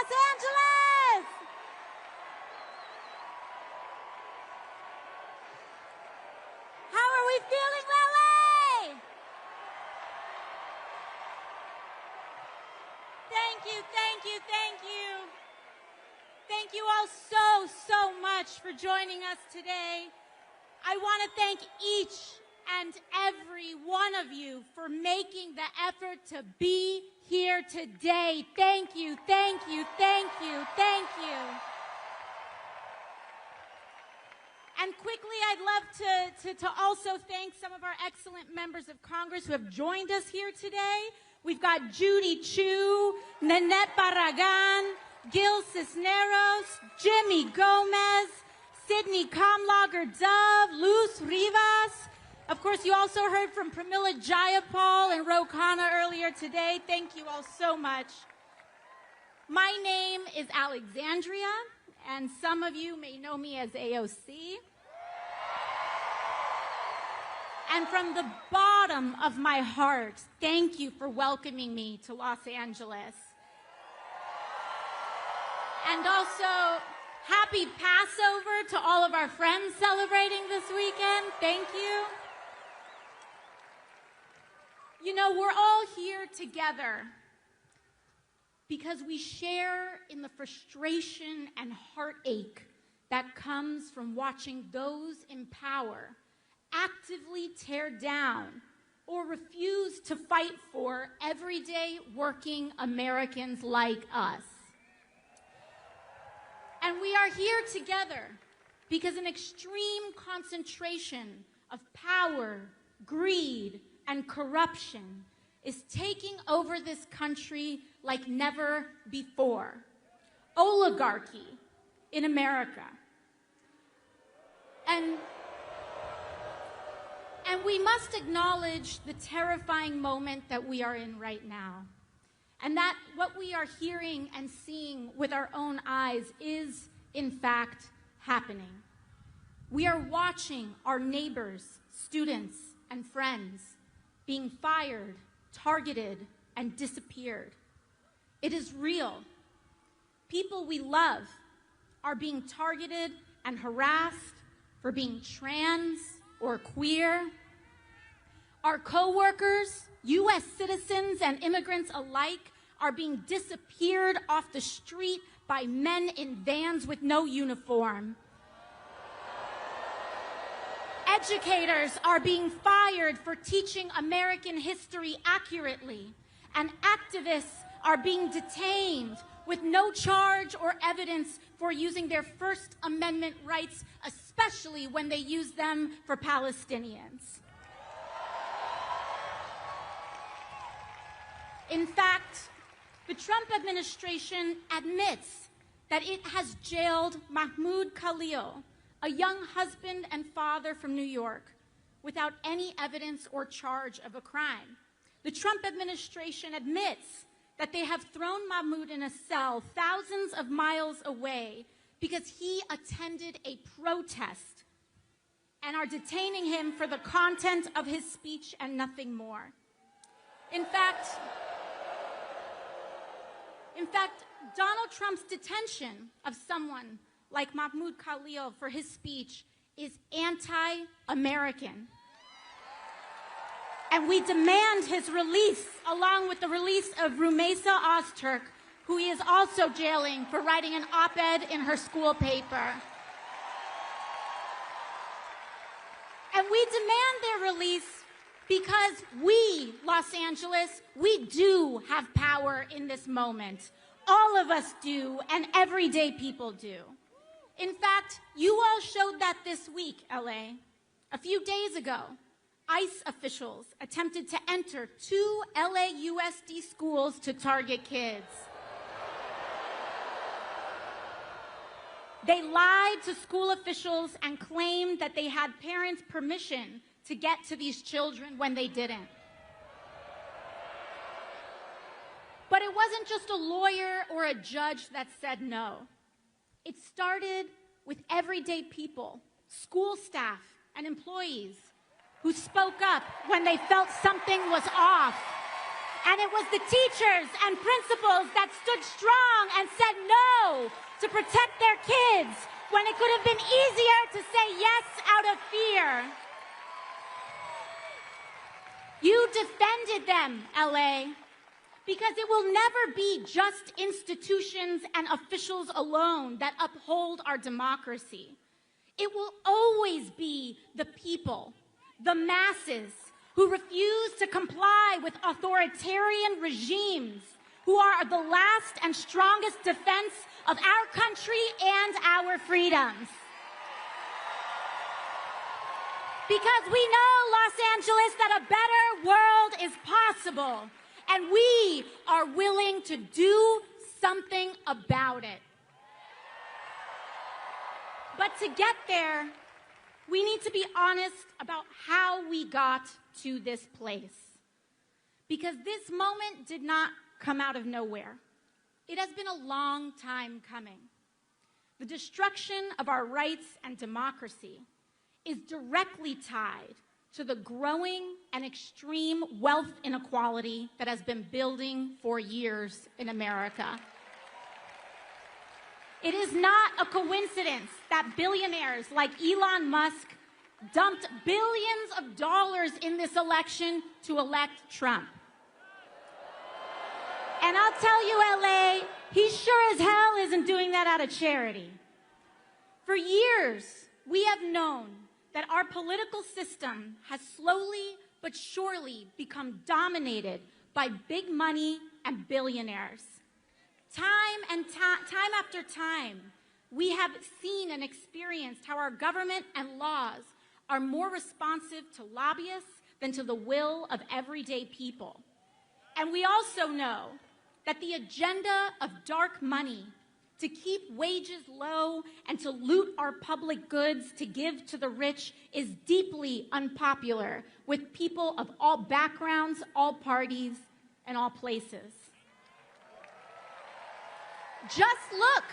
Los Angeles! How are we feeling, LA? Thank you, thank you, thank you. Thank you all so much for joining us today. I want to thank each and every one of you for making the effort to be here today. Thank you, thank you, thank you, thank you. And quickly, I'd love to also thank some of our excellent members of Congress who have joined us here today. We've got Judy Chu, Nanette Barragan, Gil Cisneros, Jimmy Gomez, Sydney Kamlager-Dove, Luz Rivas. Of course, you also heard from Pramila Jayapal and Ro Khanna earlier today. Thank you all so much. My name is Alexandria, and some of you may know me as AOC. And from the bottom of my heart, thank you for welcoming me to Los Angeles. And also, happy Passover to all of our friends celebrating this weekend. Thank you. You know, we're all here together because we share in the frustration and heartache that comes from watching those in power actively tear down or refuse to fight for everyday working Americans like us. And we are here together because an extreme concentration of power, greed, and corruption is taking over this country like never before. Oligarchy in America. And we must acknowledge the terrifying moment that we are in right now. And that what we are hearing and seeing with our own eyes is, in fact, happening. We are watching our neighbors, students, and friends being fired, targeted, and disappeared. It is real. People we love are being targeted and harassed for being trans or queer. Our coworkers, U.S. citizens and immigrants alike, are being disappeared off the street by men in vans with no uniform. Educators are being fired for teaching American history accurately, and activists are being detained with no charge or evidence for using their First Amendment rights, especially when they use them for Palestinians. In fact, the Trump administration admits that it has jailed Mahmoud Khalil, a young husband and father from New York, without any evidence or charge of a crime. The Trump administration admits that they have thrown Mahmoud in a cell thousands of miles away because he attended a protest and are detaining him for the content of his speech and nothing more. In fact, Donald Trump's detention of someone like Mahmoud Khalil for his speech is anti-American. And we demand his release, along with the release of Rumeysa Ozturk, who he is also jailing for writing an op-ed in her school paper. And we demand their release because we, Los Angeles, we do have power in this moment. All of us do, and everyday people do. In fact, you all showed that this week, LA. A few days ago, ICE officials attempted to enter 2 LAUSD schools to target kids. They lied to school officials and claimed that they had parents' permission to get to these children when they didn't. But it wasn't just a lawyer or a judge that said no. It started with everyday people, school staff, and employees who spoke up when they felt something was off. And it was the teachers and principals that stood strong and said no to protect their kids when it could have been easier to say yes out of fear. You defended them, LA, because it will never be just institutions and officials alone that uphold our democracy. It will always be the people, the masses, who refuse to comply with authoritarian regimes, who are the last and strongest defense of our country and our freedoms. Because we know, Los Angeles, that a better world is possible, and we are willing to do something about it. But to get there, we need to be honest about how we got to this place. Because this moment did not come out of nowhere. It has been a long time coming. The destruction of our rights and democracy is directly tied to the growing and extreme wealth inequality that has been building for years in America. It is not a coincidence that billionaires like Elon Musk dumped billions of dollars in this election to elect Trump. And I'll tell you, LA, he sure as hell isn't doing that out of charity. For years, we have known that our political system has slowly but surely become dominated by big money and billionaires. Time after time, we have seen and experienced how our government and laws are more responsive to lobbyists than to the will of everyday people. And we also know that the agenda of dark money to keep wages low and to loot our public goods to give to the rich is deeply unpopular with people of all backgrounds, all parties, and all places. Just look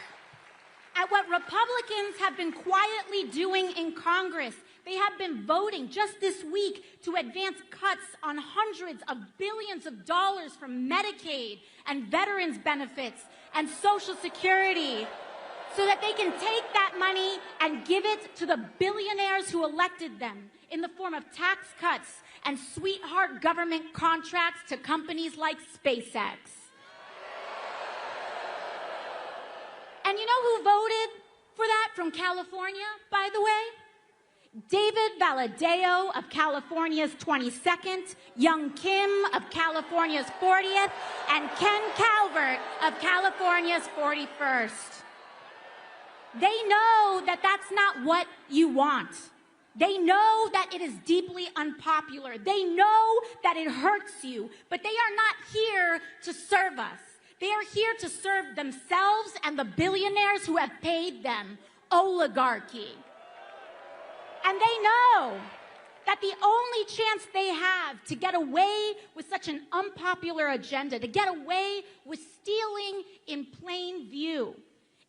at what Republicans have been quietly doing in Congress. They have been voting just this week to advance cuts on hundreds of billions of dollars from Medicaid and veterans benefits and Social Security so that they can take that money and give it to the billionaires who elected them in the form of tax cuts and sweetheart government contracts to companies like SpaceX. And you know who voted for that from California, by the way? David Valadao of California's 22nd, Young Kim of California's 40th, and Ken Calvert of California's 41st. They know that that's not what you want. They know that it is deeply unpopular. They know that it hurts you, but they are not here to serve us. They are here to serve themselves and the billionaires who have paid them, oligarchy. And they know that the only chance they have to get away with such an unpopular agenda, to get away with stealing in plain view,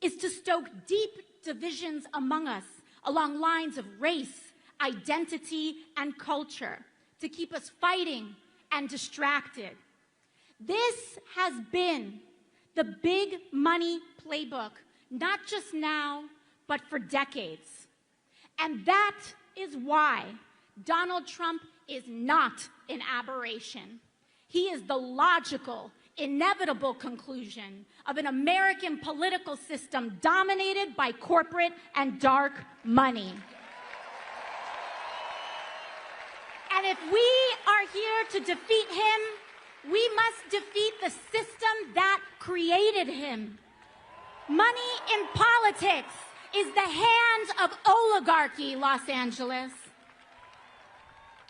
is to stoke deep divisions among us along lines of race, identity, and culture, to keep us fighting and distracted. This has been the big money playbook, not just now, but for decades. And that is why Donald Trump is not an aberration. He is the logical, inevitable conclusion of an American political system dominated by corporate and dark money. And if we are here to defeat him, we must defeat the system that created him. Money in politics is the hands of oligarchy, Los Angeles.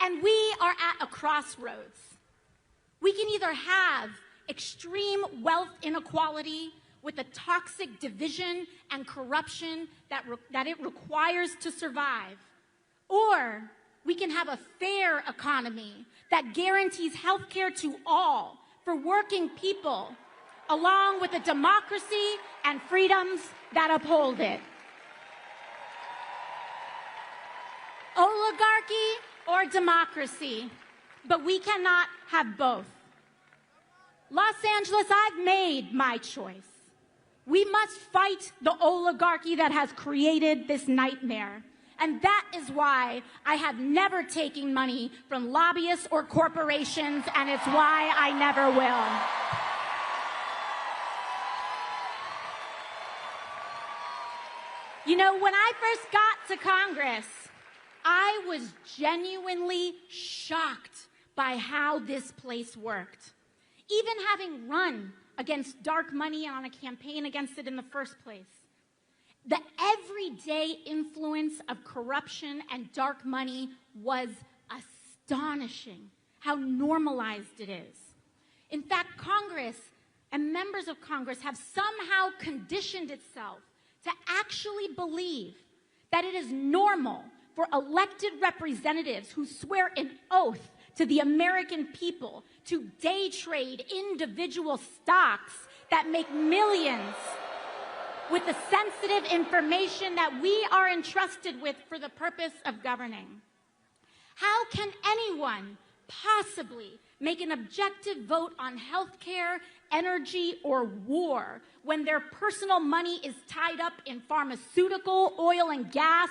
And we are at a crossroads. We can either have extreme wealth inequality with the toxic division and corruption that it requires to survive, or we can have a fair economy that guarantees health care to all for working people, along with a democracy and freedoms that uphold it. Oligarchy or democracy, but we cannot have both. Los Angeles, I've made my choice. We must fight the oligarchy that has created this nightmare. And that is why I have never taken money from lobbyists or corporations, and it's why I never will. You know, when I first got to Congress, I was genuinely shocked by how this place worked. Even having run against dark money and on a campaign against it in the first place. The everyday influence of corruption and dark money was astonishing, how normalized it is. In fact, Congress and members of Congress have somehow conditioned itself to actually believe that it is normal for elected representatives who swear an oath to the American people to day trade individual stocks that make millions with the sensitive information that we are entrusted with for the purpose of governing. How can anyone possibly make an objective vote on healthcare, energy, or war when their personal money is tied up in pharmaceutical, oil and gas,